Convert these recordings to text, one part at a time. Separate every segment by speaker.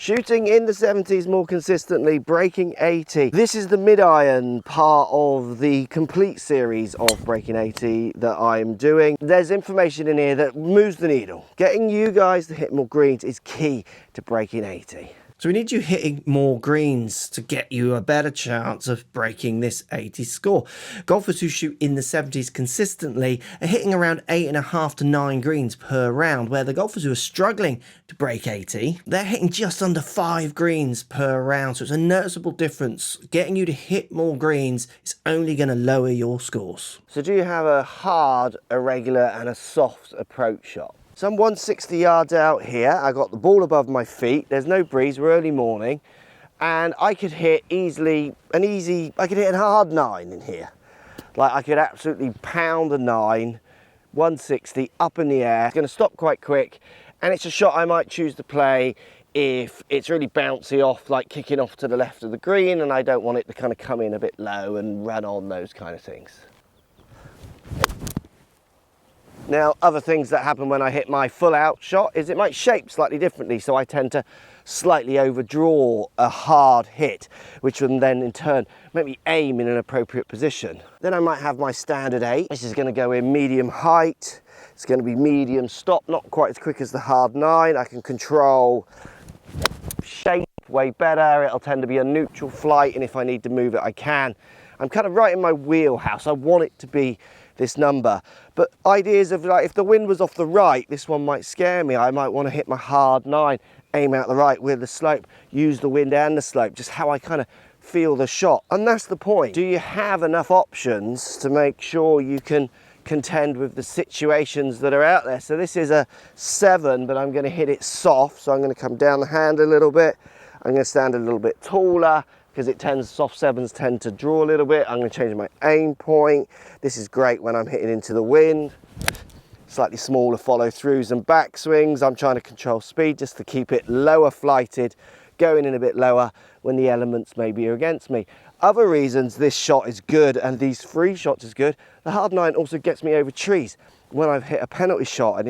Speaker 1: Shooting in the 70s more consistently, breaking 80. This is the mid-iron part of the complete series of breaking 80 that I'm doing. There's information in here that moves the needle. Getting you guys to hit more greens is key to breaking 80. So we need you hitting more greens to get you a better chance of breaking this 80 score. Golfers who shoot in the 70s consistently are hitting around 8.5 to 9 greens per round, where the golfers who are struggling to break 80, they're hitting just under 5 greens per round. So it's a noticeable difference. Getting you to hit more greens is only going to lower your scores. So do you have a hard, irregular and a soft approach shot? So I'm 160 yards out here. I got the ball above my feet. There's no breeze, we're early morning. And I could hit I could hit a hard 9 in here. Like I could absolutely pound a 9, 160 up in the air. It's gonna stop quite quick. And it's a shot I might choose to play if it's really bouncy off, like kicking off to the left of the green, and I don't want it to kind of come in a bit low and run on, those kind of things. Now, other things that happen when I hit my full out shot is it might shape slightly differently, so I tend to slightly overdraw a hard hit, which will then in turn make me aim in an appropriate position. Then I might have my standard 8. This is going to go in medium height. It's going to be medium stop, not quite as quick as the hard 9. I can control shape way better. It'll tend to be a neutral flight, and if I need to move it, I can. I'm kind of right in my wheelhouse. I want it to be this number, but ideas of like if the wind was off the right, this one might scare me. I might want to hit my hard 9, aim out the right with the slope, use the wind and the slope, just how I kind of feel the shot. And that's the point. Do you have enough options to make sure you can contend with the situations that are out there? So this is a 7, but I'm going to hit it soft, so I'm going to come down the hand a little bit. I'm going to stand a little bit taller, because soft 7s tend to draw a little bit. I'm going to change my aim point. This is great when I'm hitting into the wind. Slightly smaller follow throughs and backswings. I'm trying to control speed just to keep it lower flighted, going in a bit lower when the elements maybe are against me. Other reasons this shot is good and these free shots is good, the hard 9 also gets me over trees. When I've hit a penalty shot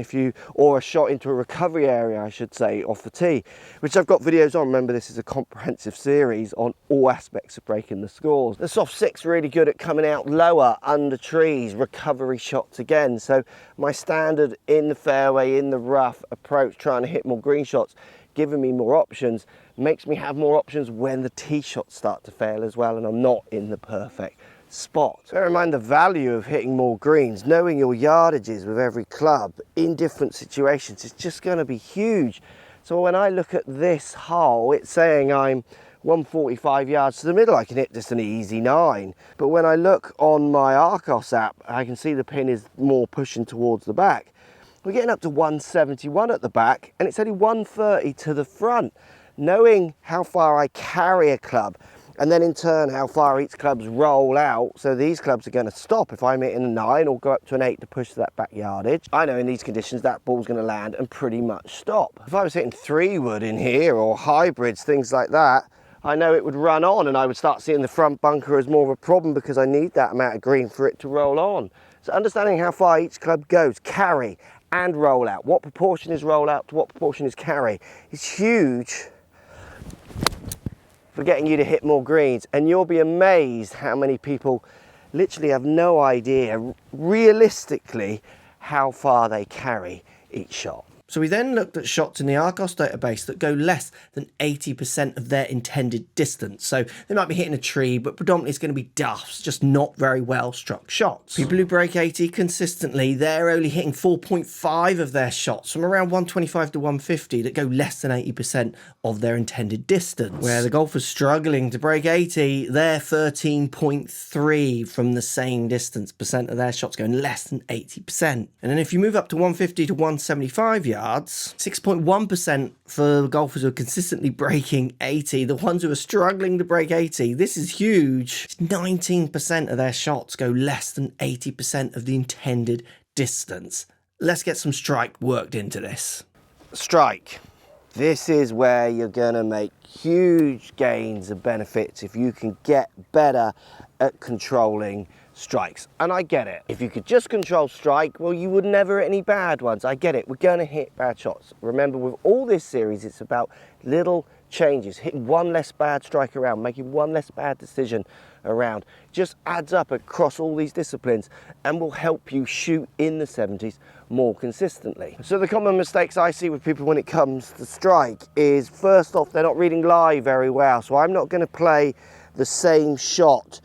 Speaker 1: or a shot into a recovery area, I should say, off the tee, which I've got videos on. Remember, this is a comprehensive series on all aspects of breaking the scores. The soft 6 really good at coming out lower under trees, recovery shots again. So my standard in the fairway, in the rough approach, trying to hit more green shots, giving me more options, makes me have more options when the tee shots start to fail as well and I'm not in the perfect spot. Bear in mind the value of hitting more greens, knowing your yardages with every club in different situations is just going to be huge. So when I look at this hole, it's saying I'm 145 yards to the middle. I can hit just an easy 9. But when I look on my Arcos app, I can see the pin is more pushing towards the back. We're getting up to 171 at the back and it's only 130 to the front. Knowing how far I carry a club, and then in turn how far each clubs roll out, so these clubs are going to stop if I'm hitting a 9 or go up to an 8 to push that back yardage. I know in these conditions that ball's going to land and pretty much stop. If I was hitting 3-wood in here or hybrids, things like that, I know it would run on and I would start seeing the front bunker as more of a problem because I need that amount of green for it to roll on. So understanding how far each club goes, carry and roll out, what proportion is roll out to what proportion is carry, is huge for getting you to hit more greens. And you'll be amazed how many people literally have no idea realistically how far they carry each shot. So we then looked at shots in the Arcos database that go less than 80% of their intended distance. So they might be hitting a tree, but predominantly it's going to be duffs, just not very well struck shots. People who break 80 consistently, they're only hitting 4.5 of their shots from around 125 to 150 that go less than 80% of their intended distance. Where the golfers struggling to break 80, they're 13.3 from the same distance percent of their shots going less than 80%. And then if you move up to 150 to 175 yards, 6.1% for golfers who are consistently breaking 80. The ones who are struggling to break 80, this is huge. 19% of their shots go less than 80% of the intended distance. Let's get some strike worked into this. Strike. This is where you're going to make huge gains and benefits if you can get better at controlling strikes. And I get it. If you could just control strike, well, you would never hit any bad ones. I get it. We're going to hit bad shots. Remember, with all this series, it's about little changes, hitting one less bad strike around, making one less bad decision around, just adds up across all these disciplines and will help you shoot in the 70s more consistently. So the common mistakes I see with people when it comes to strike is, first off, they're not reading lie very well. So I'm not going to play the same shot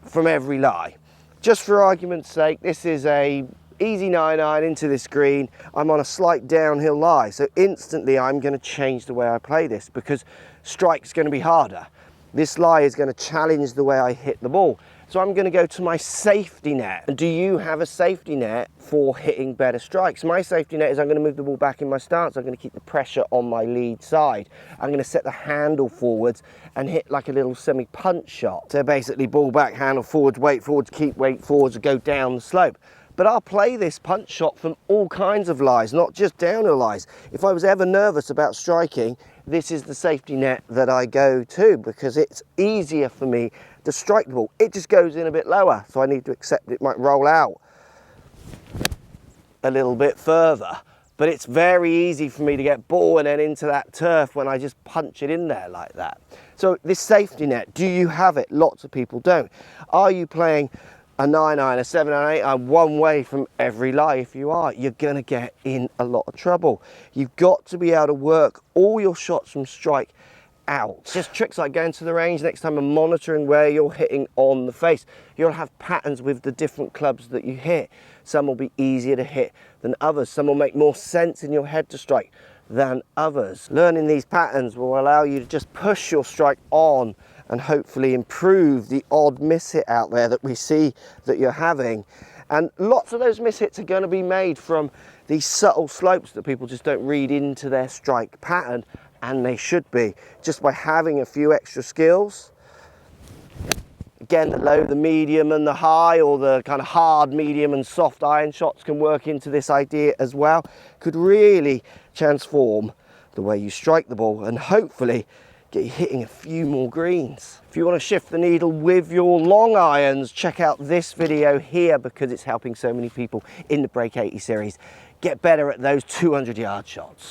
Speaker 1: from every lie. Just for argument's sake, this is a easy 9-iron into this green. I'm on a slight downhill lie, so instantly I'm going to change the way I play this because strike's going to be harder. This lie is going to challenge the way I hit the ball. So I'm going to go to my safety net. And do you have a safety net for hitting better strikes? My safety net is I'm going to move the ball back in my stance. I'm going to keep the pressure on my lead side. I'm going to set the handle forwards and hit like a little semi-punch shot. So basically ball back, handle forwards, weight forwards, keep weight forwards, go down the slope. But I'll play this punch shot from all kinds of lies, not just downhill lies. If I was ever nervous about striking, this is the safety net that I go to because it's easier for me to strike the ball. It just goes in a bit lower, so I need to accept it might roll out a little bit further. But it's very easy for me to get ball and then into that turf when I just punch it in there like that. So this safety net, do you have it? Lots of people don't. Are you playing a 9-iron, a 7-iron, 8-iron, one way from every lie? If you are, you're going to get in a lot of trouble. You've got to be able to work all your shots from strike out. Just tricks like going to the range next time and monitoring where you're hitting on the face. You'll have patterns with the different clubs that you hit. Some will be easier to hit than others. Some will make more sense in your head to strike than others. Learning these patterns will allow you to just push your strike on and hopefully improve the odd miss hit out there that we see that you're having. And lots of those miss hits are going to be made from these subtle slopes that people just don't read into their strike pattern, and they should be, just by having a few extra skills. Again, the low, the medium and the high, or the kind of hard, medium and soft iron shots can work into this idea as well. Could really transform the way you strike the ball and hopefully get you hitting a few more greens. If you want to shift the needle with your long irons, check out this video here because it's helping so many people in the Break 80 series get better at those 200-yard shots.